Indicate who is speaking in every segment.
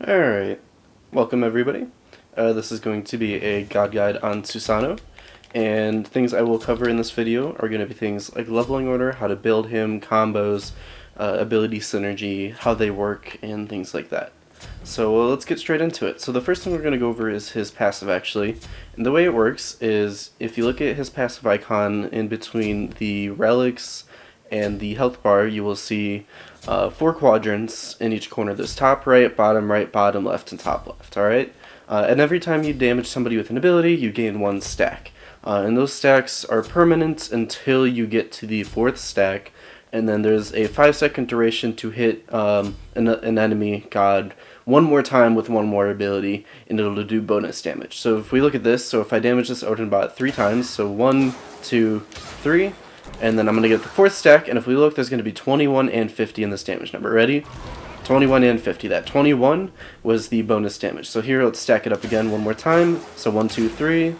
Speaker 1: Alright, welcome everybody. This is going to be a God Guide on Susano, and things I will cover in this video are going to be things like leveling order, how to build him, combos, ability synergy, how they work, and things like that. So let's get straight into it. So the first thing we're going to go over is his passive actually, and the way it works is if you look at his passive icon in between the relics and the health bar, you will see 4 quadrants in each corner. There's top right, bottom, left, and top left, alright? And every time you damage somebody with an ability, you gain 1 stack. And those stacks are permanent until you get to the 4th stack, and then there's a 5-second duration to hit an enemy god one more time with 1 more ability, and it'll do bonus damage. So if we look at this, so if I damage this Odin bot 3 times, so 1, 2, 3, and then I'm going to get the 4th stack, and if we look, there's going to be 21 and 50 in this damage number. Ready? 21 and 50. That 21 was the bonus damage. So here, let's stack it up again one more time. So 1, 2, 3,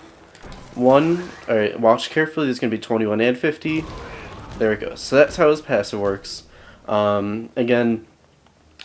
Speaker 1: 1. Alright, watch carefully. There's going to be 21 and 50. There it goes. So that's how his passive works. Again,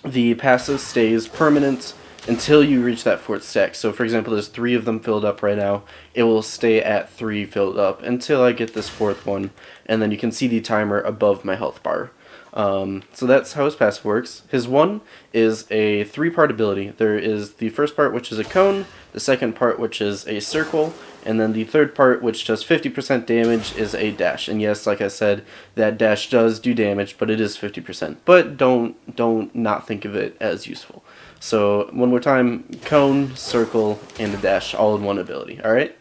Speaker 1: the passive stays permanent until you reach that 4th stack. So for example, there's 3 of them filled up right now. It will stay at 3 filled up until I get this 4th one, and then you can see the timer above my health bar. So that's how his passive works. His 1 is a 3-part ability. There is the first part, which is a cone, the second part, which is a circle, and then the third part, which does 50% damage, is a dash. And yes, like I said, that dash does do damage, but it is 50%. But don't not think of it as useful. So one more time, cone, circle, and a dash, all in one ability. Alright?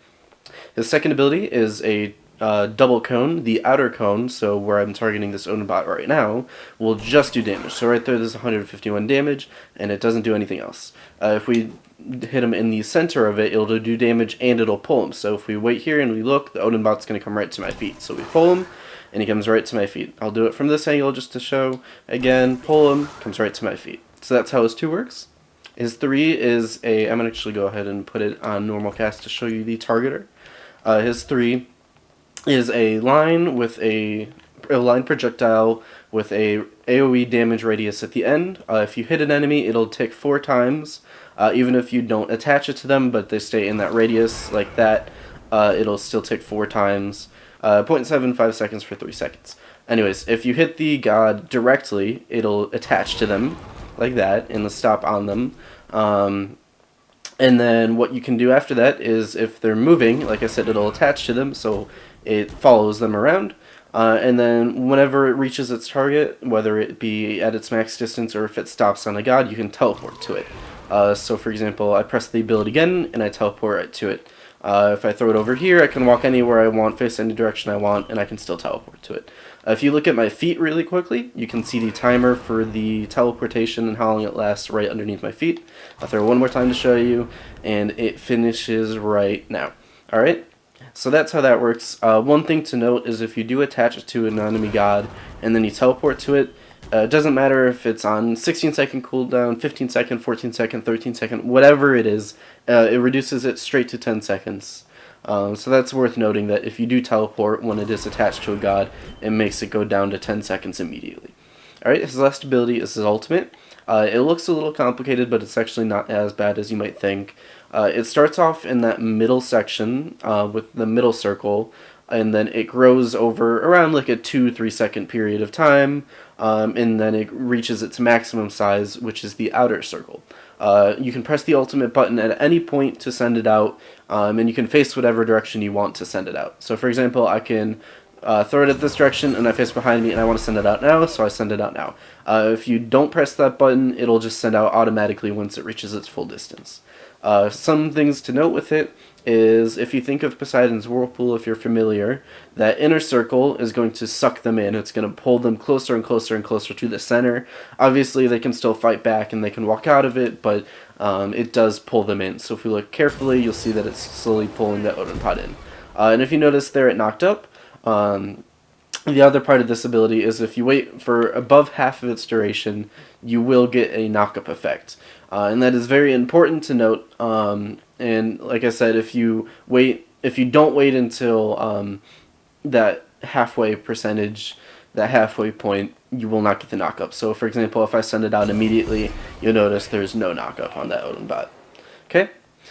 Speaker 1: His second ability is a double cone. The outer cone, so where I'm targeting this Odin bot right now, will just do damage. So right there, there's 151 damage, and it doesn't do anything else. If we hit him in the center of it, it'll do damage and it'll pull him. So if we wait here and we look, the Odin bot's going to come right to my feet. So we pull him, and he comes right to my feet. I'll do it from this angle just to show. Again, pull him, comes right to my feet. So that's how his 2 works. His 3 is a, I'm going to actually go ahead and put it on normal cast to show you the targeter. His 3 is a line with a line projectile with a AoE damage radius at the end. If you hit an enemy, it'll tick 4 times. Even if you don't attach it to them, but they stay in that radius like that, it'll still tick 4 times. 0.75 seconds for 3 seconds. Anyways, if you hit the god directly, it'll attach to them like that, and the stop on them. And then what you can do after that is if they're moving, like I said, it'll attach to them, so it follows them around. And then whenever it reaches its target, whether it be at its max distance or if it stops on a god, you can teleport to it. So for example, I press the ability again, and I teleport right to it. If I throw it over here, I can walk anywhere I want, face any direction I want, and I can still teleport to it. If you look at my feet really quickly, you can see the timer for the teleportation and how long it lasts right underneath my feet. I'll throw it one more time to show you, and it finishes right now. Alright? So that's how that works. One thing to note is if you do attach it to an enemy god and then you teleport to it, it doesn't matter if it's on 16-second cooldown, 15-second, 14-second, 13-second, whatever it is, it reduces it straight to 10 seconds. So that's worth noting that if you do teleport when it is attached to a god, it makes it go down to 10 seconds immediately. Alright, his last ability is his ultimate. It looks a little complicated, but it's actually not as bad as you might think. It starts off in that middle section with the middle circle, and then it grows over around like a 2-3 second period of time, and then it reaches its maximum size, which is the outer circle. You can press the ultimate button at any point to send it out, and you can face whatever direction you want to send it out. So for example, I can throw it at this direction, and I face behind me, and I want to send it out now, so I send it out now. If you don't press that button, it'll just send out automatically once it reaches its full distance. Some things to note with it is if you think of Poseidon's Whirlpool, if you're familiar, that inner circle is going to suck them in. It's going to pull them closer and closer and closer to the center. Obviously, they can still fight back and they can walk out of it, but it does pull them in. So if we look carefully, you'll see that it's slowly pulling the Odin pod in. And if you notice there it knocked up, the other part of this ability is if you wait for above half of its duration, you will get a knock-up effect. And that is very important to note. And like I said, if you don't wait until that halfway percentage, that halfway point, you will not get the knockup. So for example, if I send it out immediately, you'll notice there's no knockup on that Odin bot. Okay,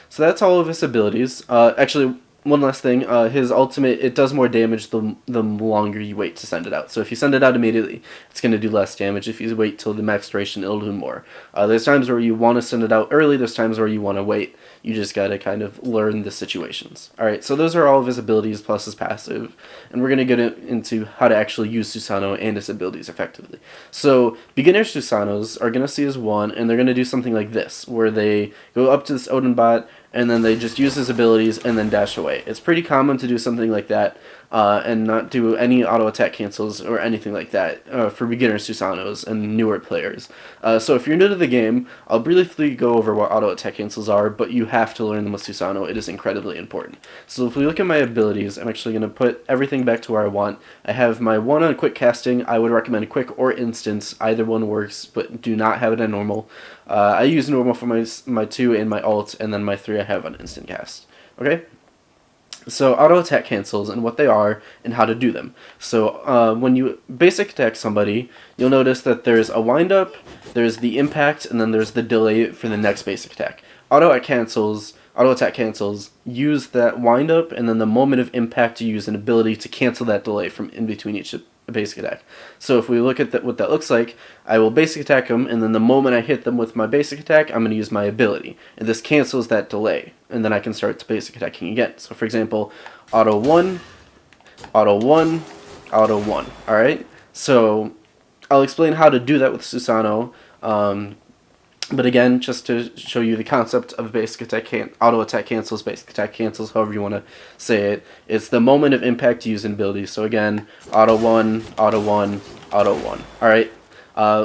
Speaker 1: so that's all of his abilities. Actually, one last thing, his ultimate, it does more damage the longer you wait to send it out. So if you send it out immediately, it's going to do less damage. If you wait till the max duration, it'll do more. There's times where you want to send it out early, there's times where you want to wait. You just got to kind of learn the situations. Alright, so those are all of his abilities plus his passive, and we're going to get into how to actually use Susano and his abilities effectively. So beginner Susanos are going to see his one, and they're going to do something like this, where they go up to this Odin bot, and then they just use his abilities and then dash away. It's pretty common to do something like that and not do any auto attack cancels or anything like that for beginner Susanos and newer players. So if you're new to the game, I'll briefly go over what auto attack cancels are, but you have to learn them with Susano. It is incredibly important. So if we look at my abilities, I'm actually going to put everything back to where I want. I have my 1 on quick casting. I would recommend quick or instance. Either one works, but do not have it on normal. I use normal for my 2 and my ult, and then my 3 I have on instant cast. Okay? So auto attack cancels and what they are and how to do them. So when you basic attack somebody, you'll notice that there's a wind up, there's the impact, and then there's the delay for the next basic attack. Auto attack cancels use that wind up, and then the moment of impact you use an ability to cancel that delay from in between each basic attack. So if we look at what that looks like, I will basic attack them, and then the moment I hit them with my basic attack, I'm going to use my ability. And this cancels that delay, and then I can start to basic attacking again. So for example, auto 1, auto 1, auto 1. Alright? So I'll explain how to do that with Susano. But again, just to show you the concept of basic attack auto attack cancels, basic attack cancels, however you want to say it, it's the moment of impact to use an ability. So again, auto 1, auto 1, auto 1. Alright?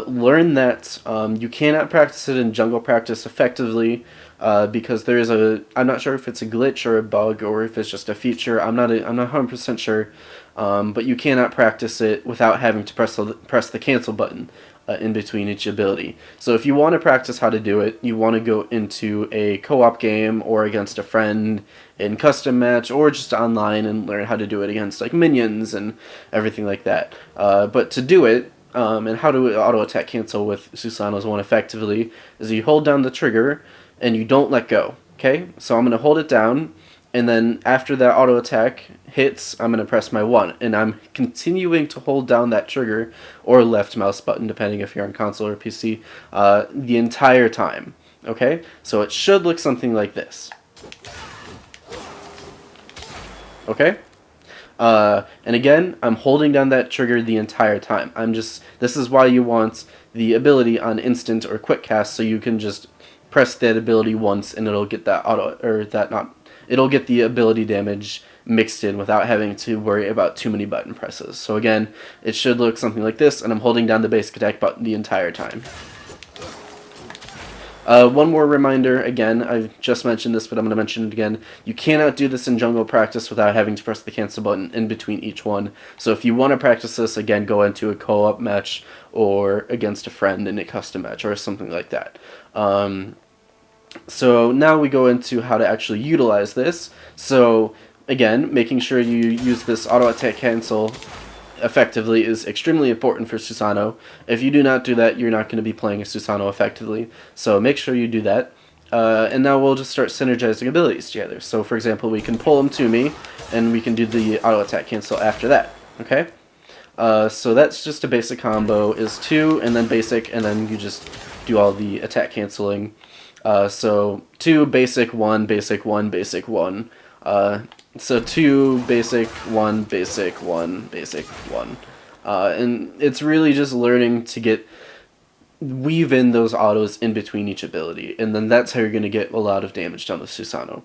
Speaker 1: Learn that you cannot practice it in jungle practice effectively because there is I'm not sure if it's a glitch or a bug or if it's just a feature. I'm not 100% sure, but you cannot practice it without having to press the cancel button in between each ability. So if you want to practice how to do it, you want to go into a co-op game or against a friend in custom match or just online and learn how to do it against like minions and everything like that. But to do it, and how to auto attack cancel with Susano's one effectively is you hold down the trigger and you don't let go. Okay, so I'm going to hold it down, and then after that auto attack hits, I'm going to press my 1, and I'm continuing to hold down that trigger or left mouse button, depending if you're on console or PC, the entire time. Okay, so it should look something like this. Okay. And again, I'm holding down that trigger the entire time. This is why you want the ability on instant or quick cast, so you can just press that ability once and it'll get that it'll get the ability damage mixed in without having to worry about too many button presses. So again, it should look something like this, and I'm holding down the basic attack button the entire time. One more reminder, again, I've just mentioned this, but I'm going to mention it again. You cannot do this in jungle practice without having to press the cancel button in between each one. So if you want to practice this, again, go into a co-op match or against a friend in a custom match or something like that. So now we go into how to actually utilize this. So again, making sure you use this auto attack cancel effectively is extremely important for Susano. If you do not do that, you're not going to be playing a Susano effectively. So make sure you do that. And now we'll just start synergizing abilities together. So for example, we can pull them to me, and we can do the auto attack cancel after that. Okay? So that's just a basic combo, is 2, and then basic, and then you just do all the attack canceling. So 2, basic, 1, basic, 1, basic, 1. So 2, basic, 1, basic, 1, basic, 1. And it's really just learning to weave in those autos in between each ability, and then that's how you're going to get a lot of damage done with Susano.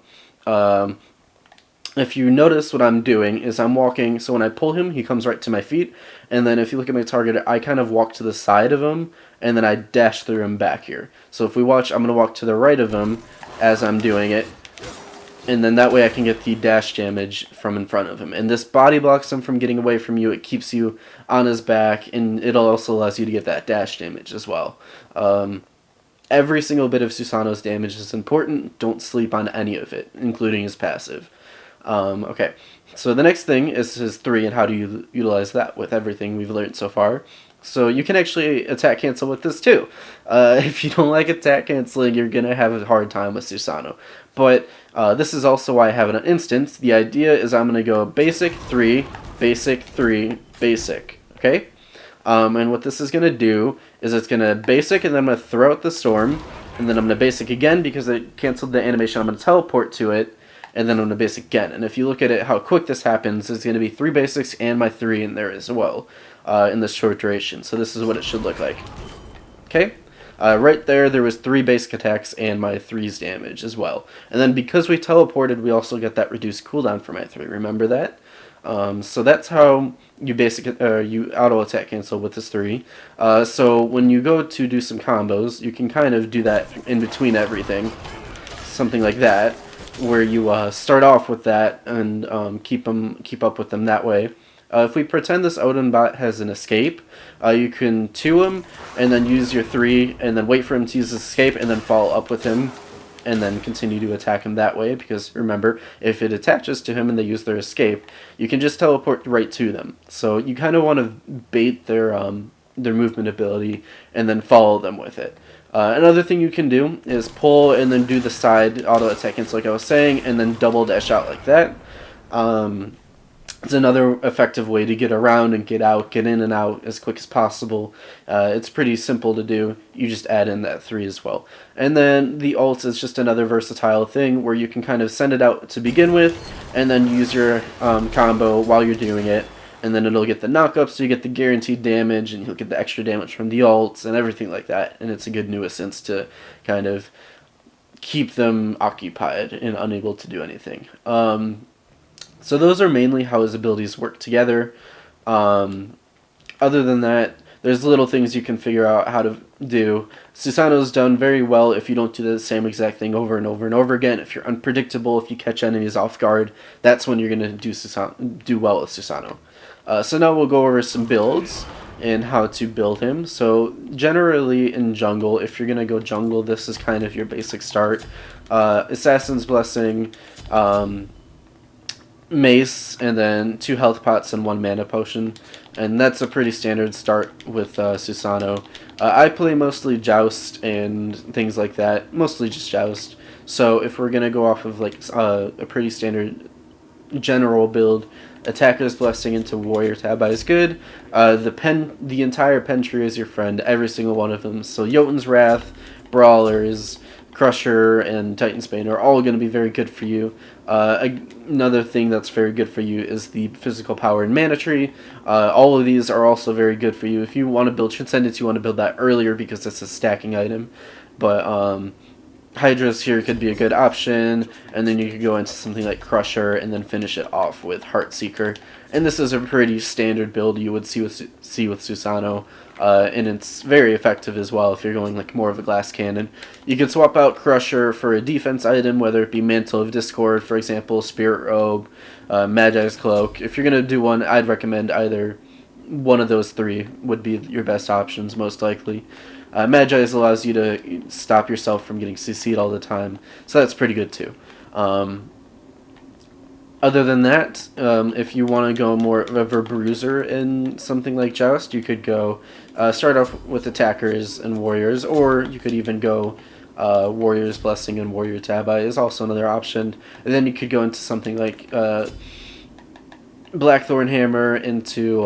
Speaker 1: If you notice what I'm doing is I'm walking, so when I pull him, he comes right to my feet, and then if you look at my target, I kind of walk to the side of him, and then I dash through him back here. So if we watch, I'm going to walk to the right of him as I'm doing it, and then that way I can get the dash damage from in front of him. And this body blocks him from getting away from you, it keeps you on his back, and it also allows you to get that dash damage as well. Every single bit of Susano's damage is important, don't sleep on any of it, including his passive. Okay, so the next thing is his 3 and how to utilize that with everything we've learned so far. So you can actually attack cancel with this too. If you don't like attack canceling, you're going to have a hard time with Susano. But this is also why I have an instance. The idea is I'm going to go basic 3, basic 3, basic. Okay? And what this is going to do is it's going to basic, and then I'm going to throw out the storm, and then I'm going to basic again because I canceled the animation. I'm going to teleport to it, and then I'm going to basic again. And if you look at it, how quick this happens, it's going to be 3 basics and my 3 in there as well in this short duration. So this is what it should look like. Okay? Right there was 3 basic attacks and my 3's damage as well. And then because we teleported, we also get that reduced cooldown for my 3. Remember that? So that's how you you auto attack cancel with this 3. So when you go to do some combos, you can kind of do that in between everything, something like that, where you start off with that and keep up with them that way. If we pretend this Odin bot has an escape, you can 2 him and then use your 3 and then wait for him to use his escape and then follow up with him and then continue to attack him that way, because remember, if it attaches to him and they use their escape, you can just teleport right to them. So you kind of want to bait their movement ability and then follow them with it. Another thing you can do is pull and then do the side auto attack cancel like I was saying, and then double dash out like that. It's another effective way to get around and get out, get in and out as quick as possible. It's pretty simple to do. You just add in that 3 as well. And then the ult is just another versatile thing where you can kind of send it out to begin with and then use your combo while you're doing it. And then it'll get the knockup, so you get the guaranteed damage, and you'll get the extra damage from the ults and everything like that. And it's a good nuisance to kind of keep them occupied and unable to do anything. So those are mainly how his abilities work together. Other than that, there's little things you can figure out how to do. Susano's done very well if you don't do the same exact thing over and over and over again. If you're unpredictable, if you catch enemies off guard, that's when you're going to do well with Susano. So now we'll go over some builds and how to build him. So generally in jungle, if you're going to go jungle, this is kind of your basic start. Assassin's Blessing, mace, and then 2 health pots and 1 mana potion, and that's a pretty standard start with Susano. I play mostly Joust and things like that, mostly just Joust. So if we're gonna go off of like a pretty standard general build, Attacker's Blessing into Warrior Tabi is good. The entire pen tree is your friend, every single one of them. So Jotun's Wrath, Brawlers, Crusher, and Titan's Bane are all going to be very good for you. Another thing that's very good for you is the Physical Power and Mana Tree. All of these are also very good for you. If you want to build Transcendence, you want to build that earlier because it's a stacking item. But Hydra's here could be a good option, and then you could go into something like Crusher and then finish it off with Heartseeker. And this is a pretty standard build you would see with Susano, and it's very effective as well if you're going like more of a glass cannon. You could swap out Crusher for a defense item, whether it be Mantle of Discord, for example, Spirit Robe, Magi's Cloak. If you're going to do one, I'd recommend either one of those 3 would be your best options, most likely. Magi's allows you to stop yourself from getting CC'd all the time, so that's pretty good too. Other than that, if you want to go more of a bruiser in something like Joust, you could go start off with Attackers and Warriors, or you could even go Warrior's Blessing and Warrior Tabi is also another option. And then you could go into something like Blackthorn Hammer into,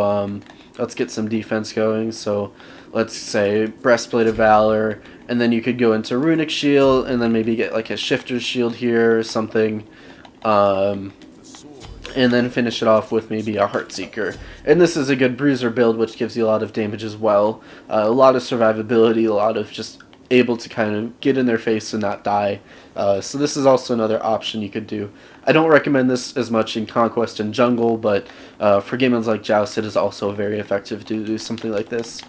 Speaker 1: let's get some defense going, so let's say Breastplate of Valor, and then you could go into Runic Shield, and then maybe get like a Shifter's Shield here or something, and then finish it off with maybe a Heartseeker. And this is a good bruiser build, which gives you a lot of damage as well, a lot of survivability, a lot of just able to kind of get in their face and not die. So this is also another option you could do. I don't recommend this as much in Conquest and Jungle, but for game modes like Joust, it is also very effective to do something like this.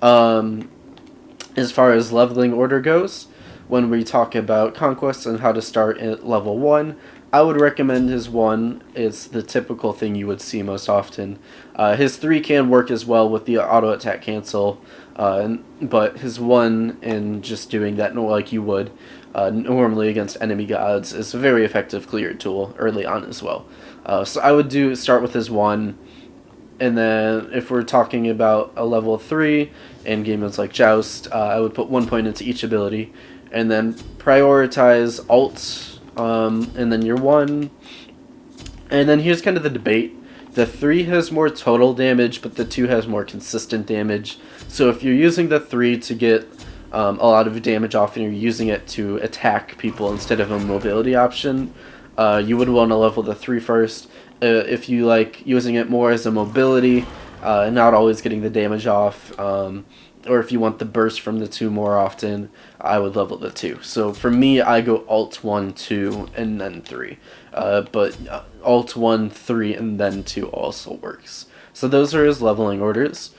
Speaker 1: As far as leveling order goes, when we talk about Conquest and how to start at level 1, I would recommend his 1. It's the typical thing you would see most often. His 3 can work as well with the auto attack cancel, but his 1 and just doing that like you would normally against enemy gods is a very effective clear tool early on as well. So I would start with his 1, And then if we're talking about a level 3 in game modes like Joust, I would put 1 point into each ability, and then prioritize alt, and then your 1. And then here's kind of the debate. The 3 has more total damage, but the 2 has more consistent damage. So if you're using the 3 to get a lot of damage off and you're using it to attack people instead of a mobility option, you would want to level the 3 first. If you like using it more as a mobility and not always getting the damage off, or if you want the burst from the 2 more often, I would level the 2. So for me, I go alt 1, 2, and then 3. But alt 1, 3, and then 2 also works. So those are his leveling orders.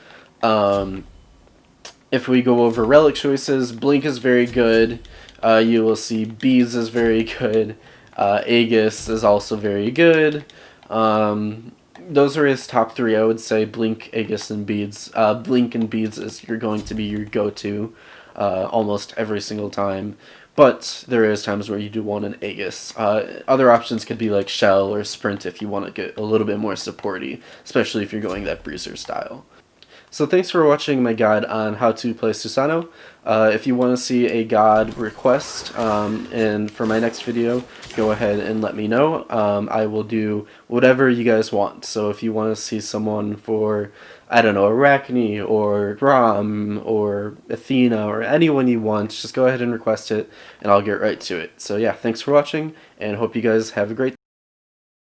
Speaker 1: If we go over relic choices, Blink is very good. You will see Bees is very good. Aegis is also very good. Those are his top 3, I would say. Blink, Aegis, and Beads. Blink and Beads is going to be your go-to almost every single time. But there is times where you do want an Aegis. Other options could be like Shell or Sprint if you want to get a little bit more supporty, especially if you're going that Bruiser style. So thanks for watching my guide on how to play Susano. If you want to see a god request, and for my next video, go ahead and let me know. I will do whatever you guys want. So if you want to see someone for, I don't know, Arachne or Ram or Athena or anyone you want, just go ahead and request it and I'll get right to it. So yeah, thanks for watching and hope you guys have a great